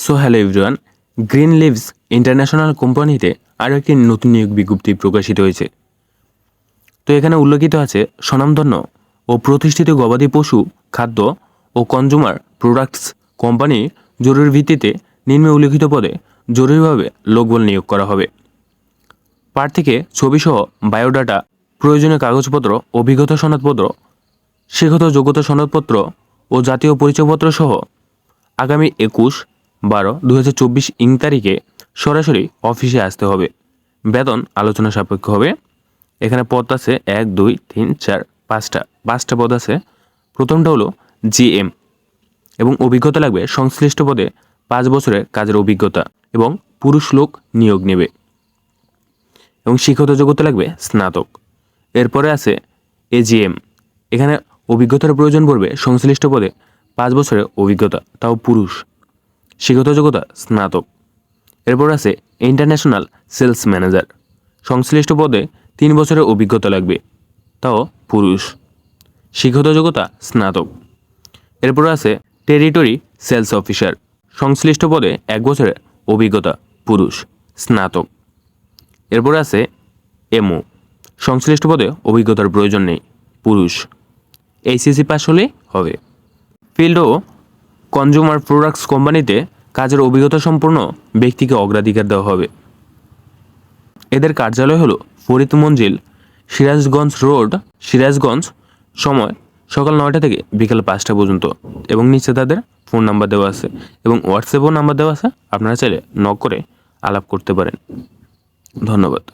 So hello everyone, green leaves international কোম্পানিতে আরও একটি নতুন নিয়োগ বিজ্ঞপ্তি প্রকাশিত হয়েছে। তো এখানে উল্লেখিত আছে স্বনামধন্য ও প্রতিষ্ঠিত গবাদি পশু খাদ্য ও কনজুমার প্রোডাক্টস কোম্পানি জরুরি ভিত্তিতে নিম্নে উল্লেখিত পদে জরুরিভাবে লোকবল নিয়োগ করা হবে। প্রার্থীকে ছবিসহ বায়োডাটা, প্রয়োজনীয় কাগজপত্র, অভিজ্ঞতা সনদপত্র, শিক্ষত যোগ্যতা সনদপত্র ও জাতীয় পরিচয়পত্র সহ আগামী 21/12/2024 ইং তারিখে সরাসরি অফিসে আসতে হবে। বেতন আলোচনা সাপেক্ষ হবে। এখানে পদ আছে 1, 2, 3, 4, 5টা পদ আছে। প্রথমটা হলো জিএম এবং অভিজ্ঞতা লাগবে সংশ্লিষ্ট পদে 5 বছরের কাজের অভিজ্ঞতা এবং পুরুষ লোক নিয়োগ নেবে এবং শিক্ষত যোগ্যতা লাগবে স্নাতক। এরপরে আছে এজিএম, এখানে অভিজ্ঞতার প্রয়োজন পড়বে সংশ্লিষ্ট পদে 5 বছরের অভিজ্ঞতা, তাও পুরুষ, শিক্ষত যোগ্যতা স্নাতক। এরপর আছে ইন্টারন্যাশনাল সেলস ম্যানেজার, সংশ্লিষ্ট পদে 3 বছরের অভিজ্ঞতা লাগবে, তাও পুরুষ, শিক্ষত যোগ্যতা স্নাতক। এরপর আছে টেরিটরি সেলস অফিসার, সংশ্লিষ্ট পদে 1 বছরের অভিজ্ঞতা, পুরুষ, স্নাতক। এরপর আছে এমও, সংশ্লিষ্ট পদে অভিজ্ঞতার প্রয়োজন নেই, পুরুষ, এইচএসসি পাস হলেই হবে। ফিল্ড ও কনজুমার প্রোডাক্টস কোম্পানিতে কাজের অভিজ্ঞতা সম্পন্ন ব্যক্তিকে অগ্রাধিকার দেওয়া হবে। এদের কার্যালয় হলো ফরিদ মঞ্জিল, সিরাজগঞ্জ রোড, সিরাজগঞ্জ। সময় সকাল 9টা থেকে বিকাল 5টা পর্যন্ত এবং নিচে তাদের ফোন নাম্বার দেওয়া আছে এবং হোয়াটসঅ্যাপও নাম্বার দেওয়া আছে। আপনারা চাইলে নক করে আলাপ করতে পারেন। ধন্যবাদ।